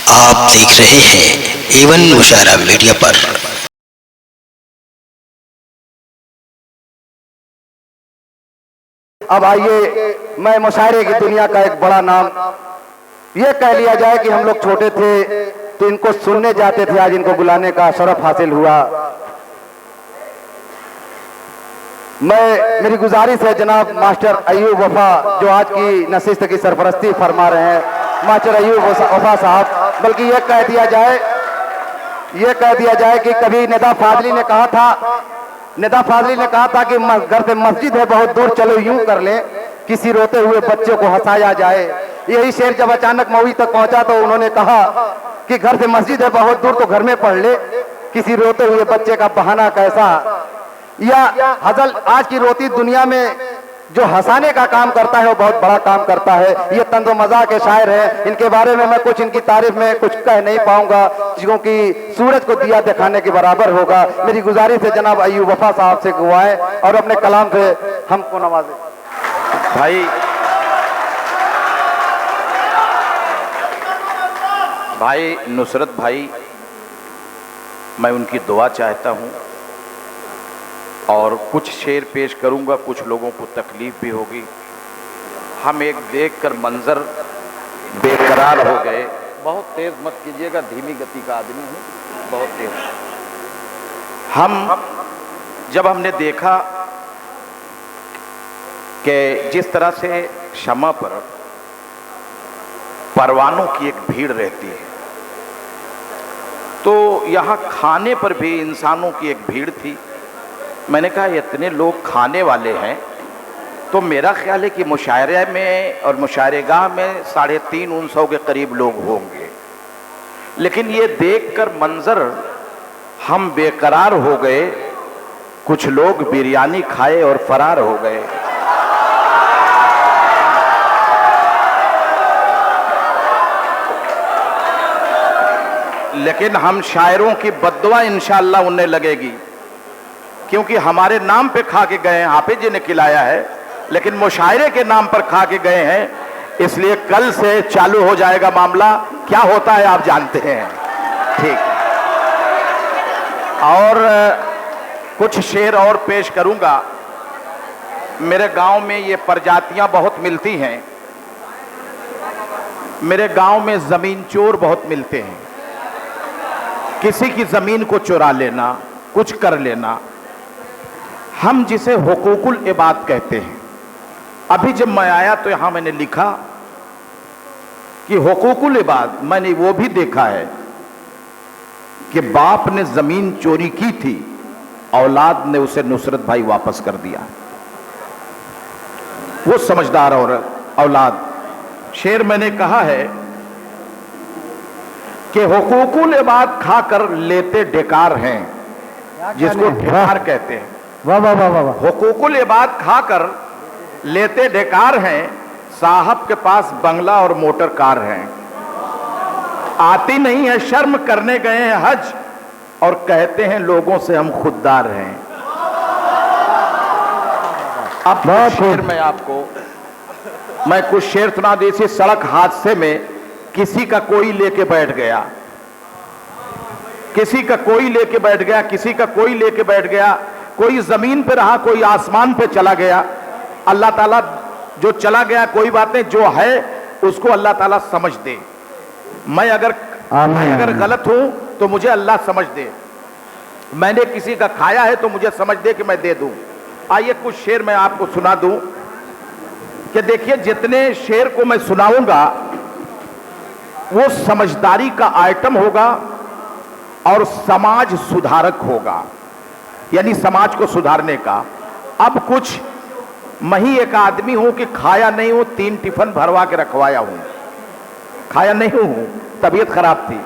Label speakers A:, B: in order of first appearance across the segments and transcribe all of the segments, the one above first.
A: आप देख रहे हैं एवन मुशायरा मीडिया पर।
B: अब आइए, मैं मुशायरे की दुनिया का एक बड़ा नाम ये कह लिया जाए कि हम लोग छोटे थे तो इनको सुनने जाते थे, आज इनको बुलाने का शरफ हासिल हुआ। मेरी गुजारिश है जनाब मास्टर अयूब वफा, जो आज की नशिस्त की सरपरस्ती फरमा रहे हैं, मास्टर अयूब वफा साहब, बल्कि ये कह दिया जाए कि कभी निदा फाजली ने कहा था कि घर से मस्जिद है बहुत दूर, चलो यूं कर ले किसी रोते हुए बच्चे को हंसाया जाए। यही शेर जब अचानक मौई तक पहुंचा तो उन्होंने कहा कि घर से मस्जिद है बहुत दूर तो घर में पढ़ ले, किसी रोते हुए बच्चे का बहाना कैसा। या हजल आज की रोती दुनिया में जो हंसाने का काम करता है वो बहुत बड़ा काम करता है। ये तंज़ो मज़ाह के शायर हैं, इनके बारे में मैं कुछ इनकी तारीफ में कुछ कह नहीं पाऊंगा क्योंकि सूरज को दिया दिखाने के बराबर होगा। मेरी गुजारिश है जनाब अयूब वफा साहब से गवाएं और अपने कलाम से हमको नवाजें।
C: भाई नुसरत भाई, मैं उनकी दुआ चाहता हूँ और कुछ शेर पेश करूँगा, कुछ लोगों को तकलीफ भी होगी। हम एक देखकर मंजर बेकरार हो गए। बहुत तेज़ मत कीजिएगा, धीमी गति का आदमी हूँ, बहुत तेज़। जब हमने देखा कि जिस तरह से शमा पर परवानों की एक भीड़ रहती है, तो यहाँ खाने पर भी इंसानों की एक भीड़ थी। मैंने कहा इतने लोग खाने वाले हैं तो मेरा ख्याल है कि मुशायरे में और मुशायरेगाह में 350 के करीब लोग होंगे। लेकिन ये देखकर मंजर हम बेकरार हो गए। कुछ लोग बिरयानी खाए और फरार हो गए। लेकिन हम शायरों की बद्दुआ इंशाअल्लाह उन्हें लगेगी, क्योंकि हमारे नाम पे खा के गए हैं। हाफिज जी ने खिलाया है, लेकिन मुशायरे के नाम पर खा के गए हैं, इसलिए कल से चालू हो जाएगा मामला। क्या होता है आप जानते हैं, ठीक। और कुछ शेर और पेश करूंगा। मेरे गांव में ये प्रजातियां बहुत मिलती हैं। मेरे गांव में जमीन चोर बहुत मिलते हैं। किसी की जमीन को चुरा लेना, कुछ कर लेना, हम जिसे हुकूकुल इबाद कहते हैं। अभी जब मैं आया तो यहां मैंने लिखा कि हुकूकुल इबाद मैंने वो भी देखा है कि बाप ने जमीन चोरी की थी, औलाद ने उसे नुसरत भाई वापस कर दिया। वो समझदार और औलाद। शेर मैंने कहा है कि हुकूकुल इबाद खाकर लेते डेकार हैं, जिसको ढेकार कहते हैं।
B: वाह वाह वाह वाह।
C: हुकूकुल इबाद खाकर लेते डेकार हैं, साहब के पास बंगला और मोटर कार हैं। आती नहीं है शर्म, करने गए हैं हज और कहते हैं लोगों से हम खुददार हैं। अब शेर में आपको मैं कुछ शेर सुना दी। इसी सड़क हादसे में किसी का कोई लेके बैठ गया, किसी का कोई लेके बैठ गया, किसी का कोई लेके बैठ गया। कोई जमीन पे रहा, कोई आसमान पे चला गया। अल्लाह ताला जो चला गया कोई बात नहीं, जो है उसको अल्लाह ताला समझ दे। मैं अगर गलत हूं तो मुझे अल्लाह समझ दे। मैंने किसी का खाया है तो मुझे समझ दे कि मैं दे दूं। आइए कुछ शेर मैं आपको सुना दूं कि देखिए, जितने शेर को मैं सुनाऊंगा वो समझदारी का आइटम होगा और समाज सुधारक होगा, यानी समाज को सुधारने का। अब कुछ मैं ही एक आदमी हूं कि खाया नहीं हूं, 3 टिफिन भरवा के रखवाया हूं, खाया नहीं हूं, तबीयत खराब थी।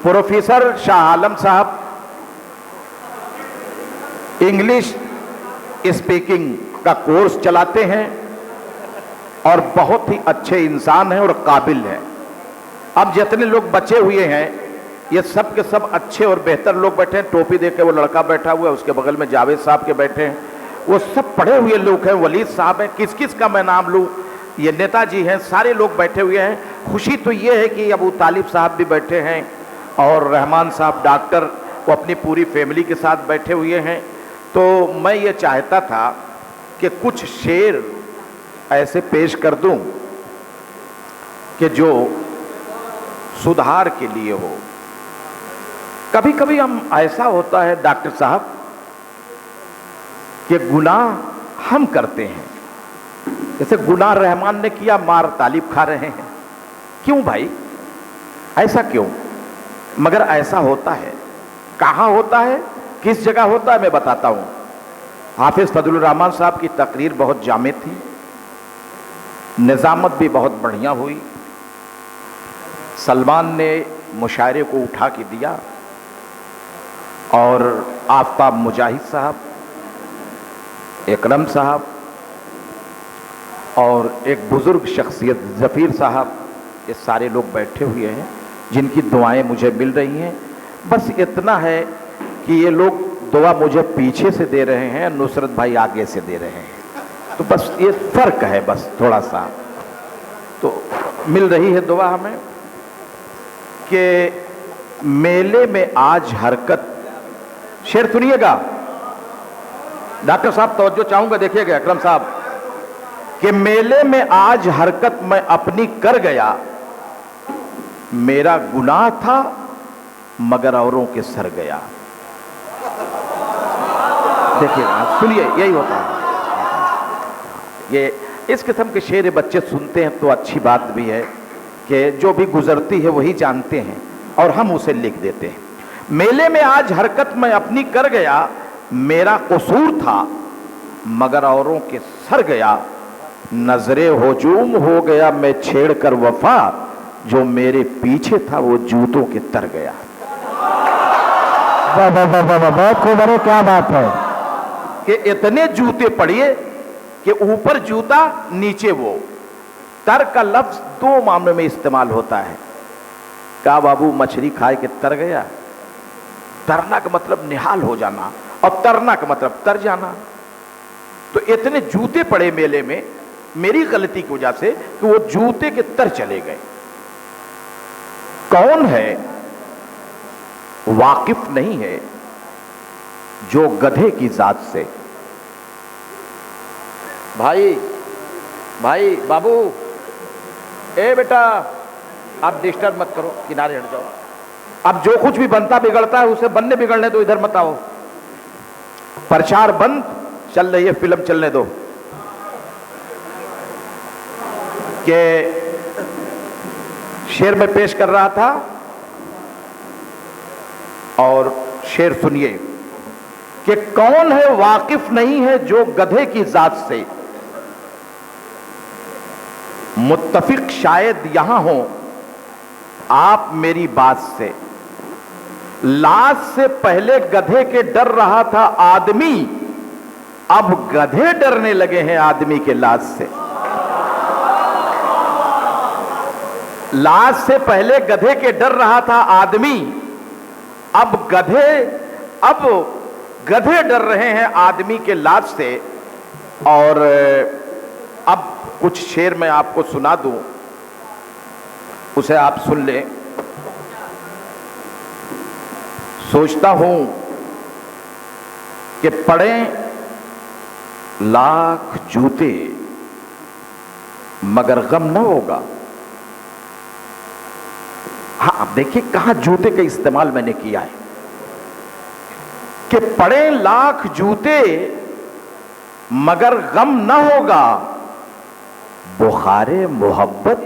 C: प्रोफेसर शाह आलम साहब इंग्लिश स्पीकिंग का कोर्स चलाते हैं और बहुत ही अच्छे इंसान हैं और काबिल हैं। अब जितने लोग बचे हुए हैं ये सब के सब अच्छे और बेहतर लोग बैठे हैं। टोपी देके वो लड़का बैठा हुआ है, उसके बगल में जावेद साहब के बैठे हैं, वो सब पढ़े हुए लोग हैं। वलीद साहब हैं। किस किस का मैं नाम लूं, ये नेताजी हैं, सारे लोग बैठे हुए हैं। खुशी तो ये है कि अबू तालिब साहब भी बैठे हैं और रहमान साहब डॉक्टर वो अपनी पूरी फैमिली के साथ बैठे हुए हैं। तो मैं ये चाहता था कि कुछ शेर ऐसे पेश कर दूं कि जो सुधार के लिए हो। कभी कभी हम ऐसा होता है डॉक्टर साहब कि गुनाह हम करते हैं, जैसे गुनाह रहमान ने किया, मार तालिब खा रहे हैं। क्यों भाई, ऐसा क्यों? मगर ऐसा होता है। कहाँ होता है, किस जगह होता है, मैं बताता हूं। हाफिज फजलुर रहमान साहब की तकरीर बहुत जामे थी, निजामत भी बहुत बढ़िया हुई। सलमान ने मुशायरे को उठा के दिया और आफ्ताब मुजाहिद साहब, इकरम साहब और एक बुजुर्ग शख्सियत जफीर साहब, ये सारे लोग बैठे हुए हैं जिनकी दुआएं मुझे मिल रही हैं। बस इतना है कि ये लोग दुआ मुझे पीछे से दे रहे हैं, नुसरत भाई आगे से दे रहे हैं। तो बस ये फर्क है, बस थोड़ा सा तो मिल रही है दुआ हमें कि मेले में आज हरकत। शेर सुनिएगा डॉक्टर साहब, तवज्जो चाहूंगा, देखिएगा अकरम साहब, कि मेले में आज हरकत मैं अपनी कर गया, मेरा गुनाह था मगर औरों के सर गया। देखिए सुनिए, यही होता है। ये इस किस्म के शेर बच्चे सुनते हैं तो अच्छी बात भी है कि जो भी गुजरती है वही जानते हैं और हम उसे लिख देते हैं। मेले में आज हरकत मैं अपनी कर गया, मेरा कसूर था मगर औरों के सर गया। नजरे हुजूम हो गया मैं छेड़ कर वफा, जो मेरे पीछे था वो जूतों के तर गया।
B: बहुत खूब, अरे क्या बात है
C: कि इतने जूते पड़िए कि ऊपर जूता नीचे वो। तर का लफ्ज दो मामले में इस्तेमाल होता है। का बाबू मछली खाए के तर गया, तरना का मतलब निहाल हो जाना और तरना का मतलब तर जाना। तो इतने जूते पड़े मेले में मेरी गलती की वजह से कि वो जूते के तर चले गए। कौन है वाकिफ नहीं है जो गधे की जात से। भाई भाई बाबू, ए बेटा आप डिस्टर्ब मत करो, किनारे हट जाओ। अब जो कुछ भी बनता बिगड़ता है उसे बनने बिगड़ने दो, इधर मत आओ। प्रचार बंद, चल रही है फिल्म, चलने दो। के शेर में पेश कर रहा था और शेर सुनिए कि कौन है वाकिफ नहीं है जो गधे की जात से। मुत्तफिक शायद यहां हो आप मेरी बात से। लाश से पहले गधे के डर रहा था आदमी, अब गधे डरने लगे हैं आदमी के लाश से। लाश से पहले गधे के डर रहा था आदमी, अब गधे डर रहे हैं आदमी के लाश से। और अब कुछ शेर मैं आपको सुना दूं, उसे आप सुन लें। सोचता हूं कि पड़े लाख जूते मगर गम न होगा। हाँ, अब देखिए कहां जूते का इस्तेमाल मैंने किया है कि पड़े लाख जूते मगर गम न होगा, बुखारे मोहब्बत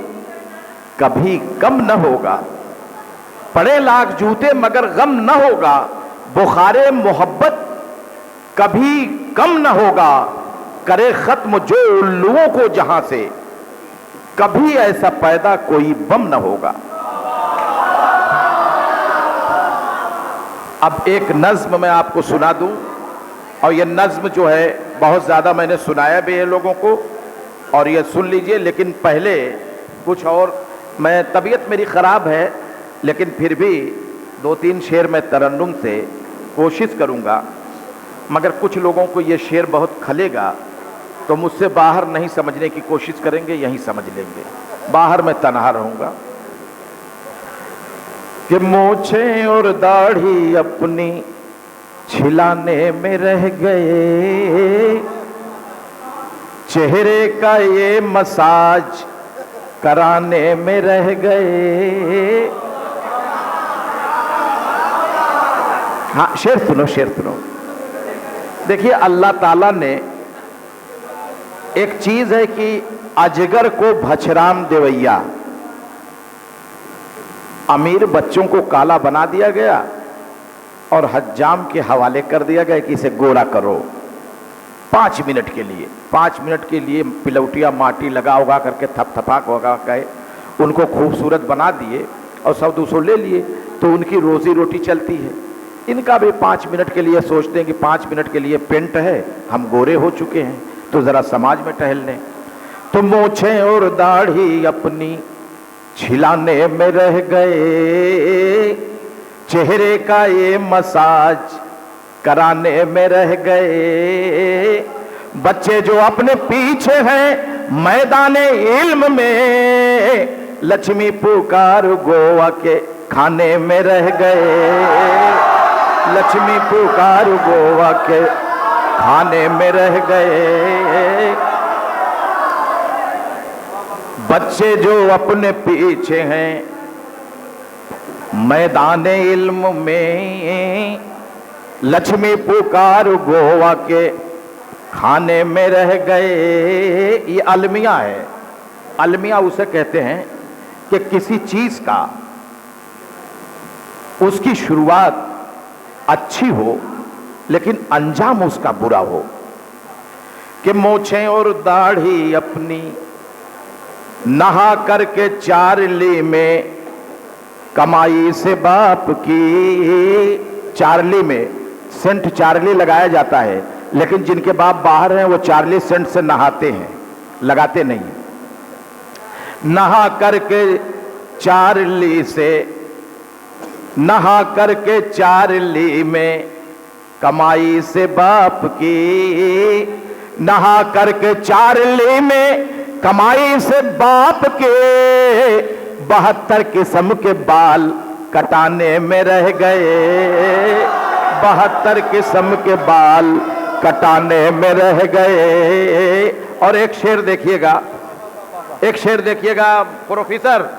C: कभी कम न होगा। पड़े लाख जूते मगर गम न होगा, बुखारे मोहब्बत कभी कम न होगा। करे खत्म जो उल्लुओं को जहां से, कभी ऐसा पैदा कोई बम न होगा। अब एक नज्म मैं आपको सुना दूं, और यह नज्म जो है बहुत ज़्यादा मैंने सुनाया भी है लोगों को, और ये सुन लीजिए। लेकिन पहले कुछ और, मैं तबीयत मेरी ख़राब है लेकिन फिर भी 2-3 शेर मैं तरन्नुम से कोशिश करूंगा, मगर कुछ लोगों को ये शेर बहुत खलेगा तो मुझसे बाहर नहीं समझने की कोशिश करेंगे, यहीं समझ लेंगे। बाहर मैं तन्हा रहूंगा कि मूछें और दाढ़ी अपनी छिलाने में रह गए, चेहरे का ये मसाज कराने में रह गए। हाँ, शेर सुनो, शेर सुनो। देखिए, अल्लाह ताला ने एक चीज है कि अजगर को भचराम देवैया, अमीर बच्चों को काला बना दिया गया और हज्जाम के हवाले कर दिया गया कि इसे गोरा करो 5 मिनट के लिए। 5 मिनट के लिए पिलौटिया माटी लगा उगा करके थपथपाक उगा के उनको खूबसूरत बना दिए और सब दूसरों ले लिए, तो उनकी रोजी रोटी चलती है। इनका भी 5 मिनट के लिए सोचते हैं कि 5 मिनट के लिए पेंट है, हम गोरे हो चुके हैं, तो जरा समाज में टहल लें। तो मूछें और दाढ़ी अपनी छिलाने में रह गए, चेहरे का ये मसाज कराने में रह गए। बच्चे जो अपने पीछे हैं मैदाने इल्म में, लक्ष्मी पुकार गोवा के खाने में रह गए, लक्ष्मी पुकार गोवा के खाने में रह गए। बच्चे जो अपने पीछे हैं मैदान इल्म में, लक्ष्मी पुकार गोवा के खाने में रह गए। ये अलमिया है। अलमिया उसे कहते हैं कि किसी चीज का उसकी शुरुआत अच्छी हो लेकिन अंजाम उसका बुरा हो। कि मूछें और दाढ़ी अपनी नहा करके चारली में, कमाई से बाप की। चारली में सेंट चारली लगाया जाता है, लेकिन जिनके बाप बाहर हैं वो चारली सेंट से नहाते हैं, लगाते नहीं। नहा करके चारली से, नहा करके चारली में, कमाई से बाप की। नहा करके चारली में, कमाई से बाप के, 72 किस्म के बाल कटाने में रह गए, 72 किस्म के बाल कटाने में रह गए। और एक शेर देखिएगा, एक शेर देखिएगा। प्रोफेसर,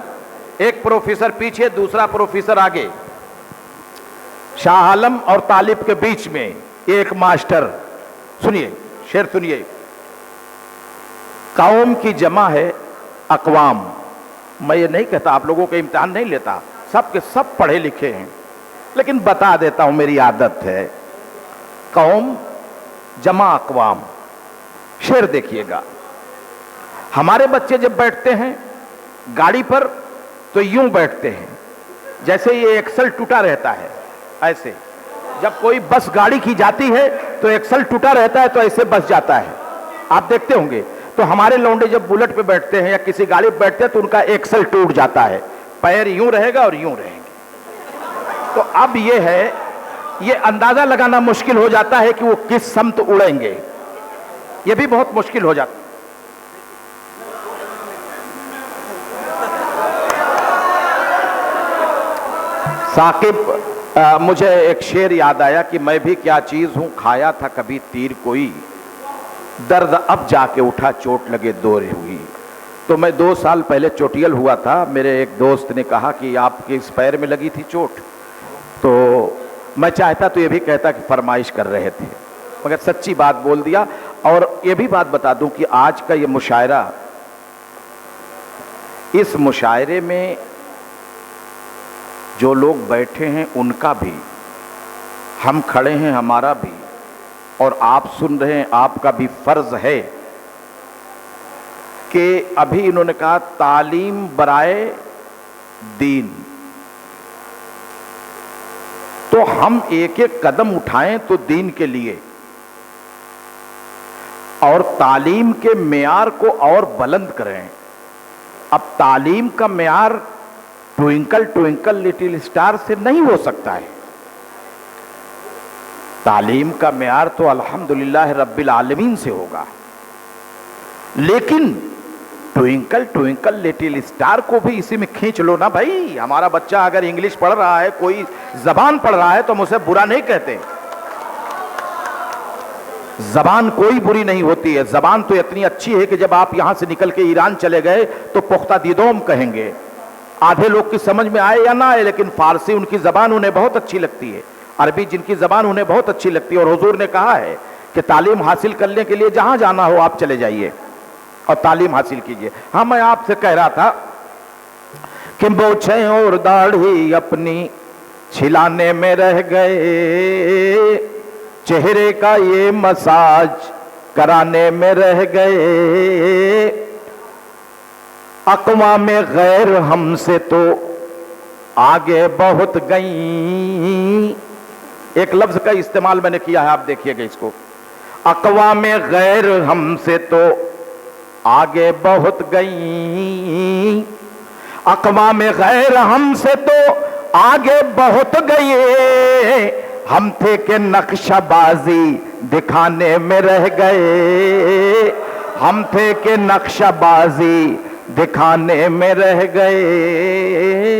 C: एक प्रोफेसर पीछे, दूसरा प्रोफेसर आगे, शाह आलम और तालिब के बीच में एक मास्टर। सुनिए, शेर सुनिए। कौम की जमा है अक़वाम। मैं ये नहीं कहता, आप लोगों के इम्तिहान नहीं लेता, सब के सब पढ़े लिखे हैं, लेकिन बता देता हूं, मेरी आदत है। कौम जमा अक़वाम। शेर देखिएगा। हमारे बच्चे जब बैठते हैं गाड़ी पर तो यूं बैठते हैं जैसे ये एक्सल टूटा रहता है, ऐसे। जब कोई बस गाड़ी की जाती है तो एक्सल टूटा रहता है, तो ऐसे बस जाता है, आप देखते होंगे। तो हमारे लौंडे जब बुलेट पे बैठते हैं या किसी गाड़ी पे बैठते हैं तो उनका एक्सल टूट जाता है, पैर यूं रहेगा और यूं रहेंगे। तो अब ये है, ये अंदाजा लगाना मुश्किल हो जाता है कि वो किस समत उड़ेंगे, ये भी बहुत मुश्किल हो जाता है। साकिब, मुझे एक शेर याद आया कि मैं भी क्या चीज हूं, खाया था कभी तीर कोई, दर्द अब जाके उठा, चोट लगे दोरे हुई। तो मैं 2 साल पहले चोटियल हुआ था, मेरे एक दोस्त ने कहा कि आपके इस पैर में लगी थी चोट, तो मैं चाहता तो ये भी कहता कि फरमाइश कर रहे थे, मगर सच्ची बात बोल दिया। और ये भी बात बता दूं कि आज का ये मुशायरा, इस मुशायरे में जो लोग बैठे हैं उनका भी, हम खड़े हैं हमारा भी, और आप सुन रहे हैं आपका भी फर्ज है कि अभी इन्होंने कहा तालीम बराए दीन, तो हम एक एक कदम उठाएं तो दीन के लिए, और तालीम के मेयार को और बुलंद करें। अब तालीम का मेयार ट्विंकल ट्विंकल लिटिल स्टार से नहीं हो सकता है। तालीम का मेयार तो अल्हम्दुलिल्लाह रब्बिल आलमीन से होगा। लेकिन ट्विंकल ट्विंकल लिटिल स्टार को भी इसी में खींच लो ना भाई। हमारा बच्चा अगर इंग्लिश पढ़ रहा है, कोई जबान पढ़ रहा है, तो हम उसे बुरा नहीं कहते। जबान कोई बुरी नहीं होती है। जबान तो इतनी अच्छी है कि जब आप यहां से निकल के ईरान चले गए तो पुख्ता दीदोम कहेंगे। आधे लोग की समझ में आए या ना आए, लेकिन फारसी उनकी जबान उन्हें बहुत अच्छी लगती है, अरबी जिनकी जबान उन्हें बहुत अच्छी लगती है। और हुजूर ने कहा है कि तालीम हासिल करने के लिए जहां जाना हो आप चले जाइए और तालीम हासिल कीजिए। हाँ, मैं आपसे कह रहा था कि बोछे और दाढ़ी अपनी छिलाने में रह गए, चेहरे का ये मसाज कराने में रह गए, अक़वाम गैर हमसे तो आगे बहुत गई। एक लफ्ज का इस्तेमाल मैंने किया है, आप देखिएगा इसको। अक़वाम गैर हमसे तो आगे बहुत गई, अक़वाम गैर हमसे तो आगे बहुत गए, हम थे के नक्शाबाजी दिखाने में रह गए, हम थे के नक्शाबाजी दिखाने में रह गए।